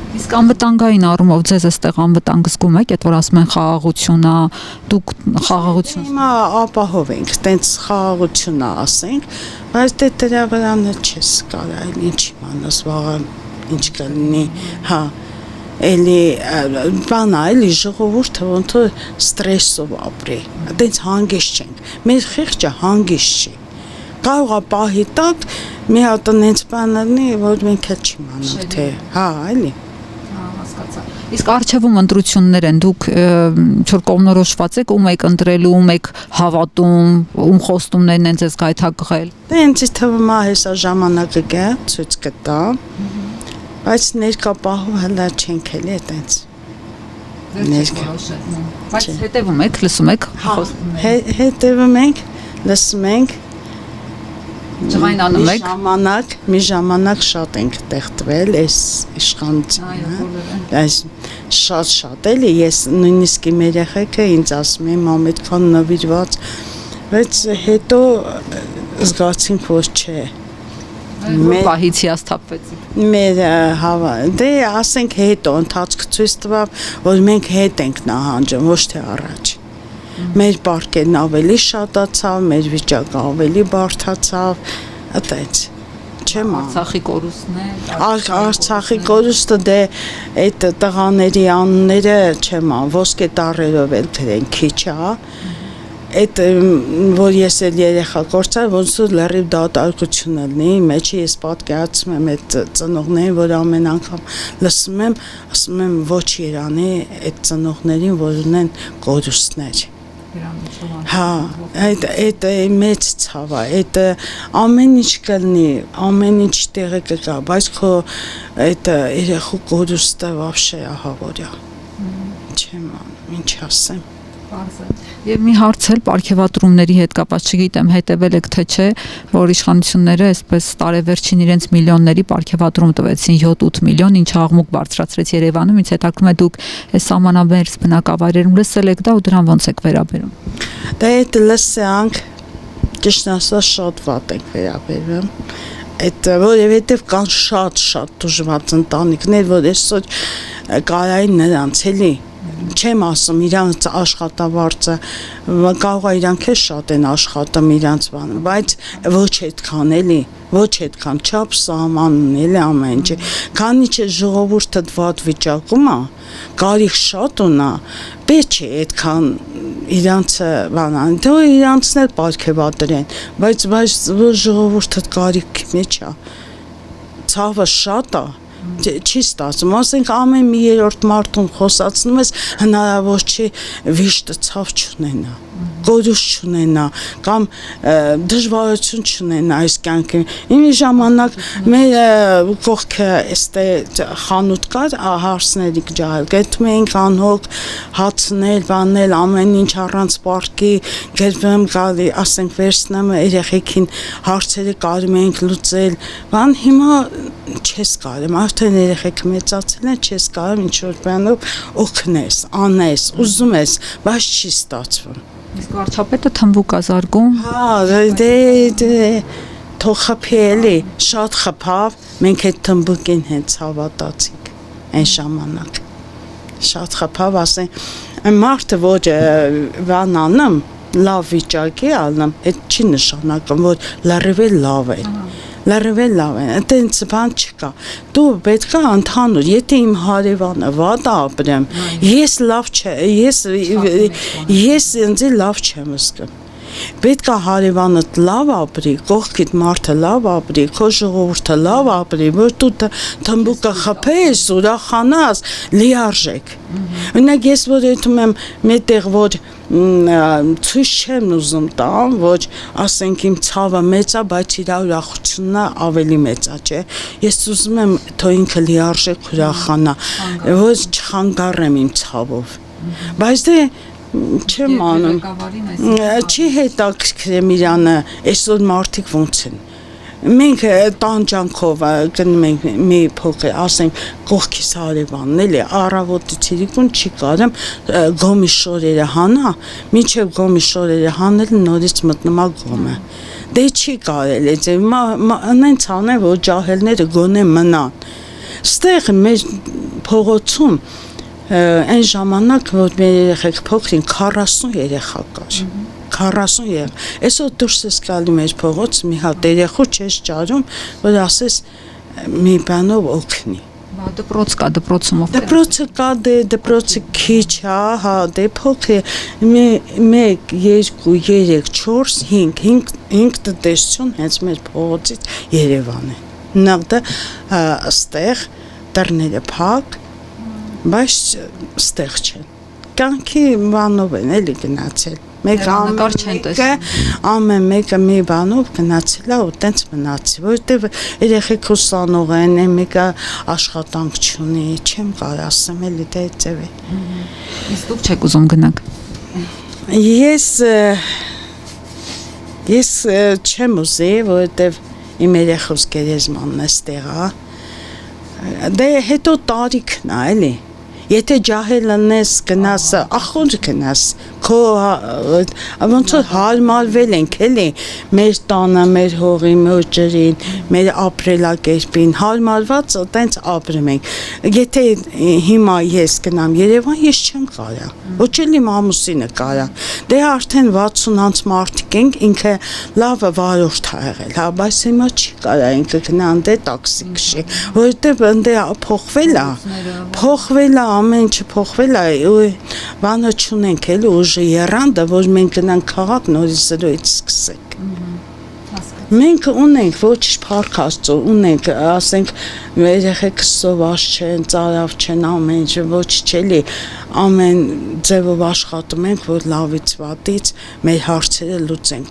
Իսկ անվտանգային առումով ձեզ այստեղ անվտանգ զգում եք, այդ որ ասում են խաղաղություն է, դուք խաղաղություն։ Հիմա ապահով ենք, տենց խաղաղություն է ասենք, բայց դե դրա վրանը չես կարող, ինչ իմանաս վաղը ինչ կլինի, հա, էլի բանա, էլի ժողովուրդը ոնց որ ստրեսով ապրի, տենց հանգիստ չենք, մեր խիղճը հանգիստ չի, կարող է պահի տակ մի հատ նենց բան լինի, որ մենք էլ չիմանանք, թե, հա, էլի։ Իսկ արխիվում ընտրություններ են, դուք չոր կողմնորոշված եք, ում եք ընտրելու, ում եք հավատում, ում խոստումներն են ձեզ գայթակղել։ Դե ինձ թվում է հեսա ժամանակը գա, ցույց կտա, բայց ներկա պահով հələ չենք էլի այտենց։ Բայց հետևում եք, լսում եք խոստումները։ Հետևում ենք, լսում ենք, ջղայնանում եք։ Մի ժամանակ շատ ենք տեղտվել այս իշխանությունը, այս շատ էլի, ես նույնիսկ իմ երեխեքը ինձ ասում եմ ամենքան նվիրված, բայց հետո զգացինք, որ չէ։ Պահից հիասթափվեցիք։ Մեր դե ասենք հետո ընթացքը ցույց տվավ, որ մենք հետ ենք նահանջում, ոչ թե առաջ։ Մեր պարկերն ավելի շատացավ, մեր վիճակը ավելի բարդացավ, այդպես։ Չեմ Արցախի կորուստն է։ Արցախի կորուստը դե այդ տղաների անունները չեմ ոսկե տառերով էլ դրեն քիչ է։ Այդ որ ես էլ երեխա կորցա, ոնց որ լրիվ դատարկություն լինի, մեջի ես պատկերացնում եմ այդ ծնողներին, որ ամեն անգամ լսում եմ, ասում եմ ոչ Իրանի այդ ծնողներին, որ ունեն կորուստներ։ Հա, այդ մեծ ցավ է, այդ ամեն ինչ կլինի, ամեն ինչ տեղը կգա, բայց քո այդ երեխու կորուստը вообще ահավորյա։ Չեմ ինչ ասեմ։ Եվ մի հարց էլ պարգևատրումների հետ կապված, չգիտեմ, հետևել եք թե չէ, որ իշխանությունները այսպես տարեվերջին իրենց միլիոնների պարգևատրում տվեցին 7-8 միլիոն, ինչ աղմուկ բարձրացրեց Երևանում, ինձ հետաքրքրում է դուք այս սահմանամերձ բնակավայրերում լսել եք դա ու դրան ոնց եք վերաբերում։ Դա այդ լսանք, ճիշտ ասած շատ վատ ենք վերաբերվում։ Այդ որովհետև կան շատ դժվար ընտանիքներ, որ այսօր կարային նրանց էլի չեմ ասում իրանց աշխատավարձը կարող է իրանք է շատ են աշխատում իրանց բանը, բայց ոչ այդքան էլի, ոչ այդքան չափ սահմանն էլի ամեն ինչ, քանի չէ ժողովուրդը վատ վիճակում է, կարիք շատ ունա, պետք է այդքան իրանց բանան, դու իրանցն էլ պարգևատրեն, բայց ժողովուրդը կարիքի մեջ է, ցավը շատ է, չի ստացվում, ասենք ամեն մի երրորդ մարդուն խոսացնում ես հնարավոր չի վիշտը ցավ չունենա, կորուստ չունենա կամ դժվարություն չունենա այս կյանքի։ Իմի ժամանակ մեր կողքը այստեղ խանութ կար, հարսնելիք ջահել, գտնում էինք անհոգ հացնել, բանել, ամեն ինչ առանց պարկի, գերվում գալի, ասենք վերցնեմ երեխեքին հարցերը կարում էինք լուծել, բան հիմա չես կարում, արդեն երեխեքը մեծացել են, չես կարում ինչ-որ բանով օգնես, անես, ուզում ես, բայց չի ստացվում։ Իսկ վարչապետը թմբուկ է զարգում։ Հա, դե թող խփի էլի, շատ խփավ, մենք այդ թմբուկին հենց հավատացինք այն ժամանակ։ Շատ խփավ, ասեն, մարդը որ բան անում, լավ վիճակի անում, այդ չի նշանակում, որ լրիվ լավ է։ Լրիվ լավ է, այտենց բան չկա։ Դու պետք է ընդհանուր, եթե իմ հարևանը վատ ապրեմ, ես լավ չէ, ես ինձ լավ չեմ զգում։ Պետք է հարևանդ լավ ապրի, կողքիդ մարդը լավ ապրի, քո ժողովուրդը լավ ապրի, որ դու թմբուկը խփես, ուրախանաս, լիարժեք։ Օրինակ ես որ ետում եմ մետեղ որ ցույց չեմ ուզում տամ, որ ասենք իմ ցավը մեծ է, բայց իր ուրախությունն ավելի մեծ է, չէ։ Ես ուզում եմ թող ինքը լիարժեք ուրախանա, որ չխանգարեմ իմ ցավով։ Բայց դե չեմ անում, չի հետաքրքրեմ իրանը, այսօր մարդիկ ոնց են։ Մենք տանջանքով գնում ենք մի փոքր, ասենք կողքիս հարևանն էլի, առավոտից իրիկուն չի կարում գոմի շորերը հանա, մինչև գոմի շորերը հանել նորից մտնում է գոմը։ Դե չի կարել այդ նենց անեն, որ ջահելները գոնե մնան։ Ստեղ մեր փողոցում այն ժամանակ որ մեր երեխեք փոքրին 40 երեխա կար 40 երեխա այսօր դուրս ես գալու մեր փողոց մի հատ երեխու չես ճարում որ ասես մի բանով օգնի դպրոց կա դպրոցում դպրոցը կա դպրոցը քիչ հա դե փոքր 1 2 3 4 5 տնտեսություն հենց մեր փողոցից Երևան է նախ այստեղ դռները փակ բայց ստեղ չեն կանքի բանով են էլի գնացել մեկ ամեն մեկը մի բանով գնացել է ու տենց մնացի որովհետև երեխեք ուսանող են մեկը աշխատանք չունի չեմ կարող ասեմ էլի դե ձև է իսկ դուք չեք ուզում գնաք ես չեմ ուզի որովհետև իմ երեխուս գերեզմանն է ստեղա դե հետո տարիքն է էլի Եթե ջահել անես գնաս ախոր գնաս քո ոնց որ հարմարվել ենք էլի մեր տանը մեր հողի մեր ջրին մեր ապրելակերպին հարմարված տենց ապրում ենք եթե հիմա ես գնամ Երևան ես չեմ կարա ոչ էլ իմ ամուսինը կարա դե արդեն 60 անց մարդիկ ենք ինքը լավ վարորդ ա եղել հա բայց հիմա չի կարա ինքը գնան դե տաքսի քշի որովհետև ընդ փոխվել է ամեն ինչը փոխվել է ու բանը չունենք էլի ուժը երանդը որ մենք գնանք քաղաք նորից զրոյից սկսենք մենք ունենք ոչ փառք Աստծո ունենք ասենք երեխեք սոված չեն ծարավ չեն ամեն ինչ ոչ չելի ամեն ձևով աշխատում ենք որ լավից վատից մեր հարցերը լուծենք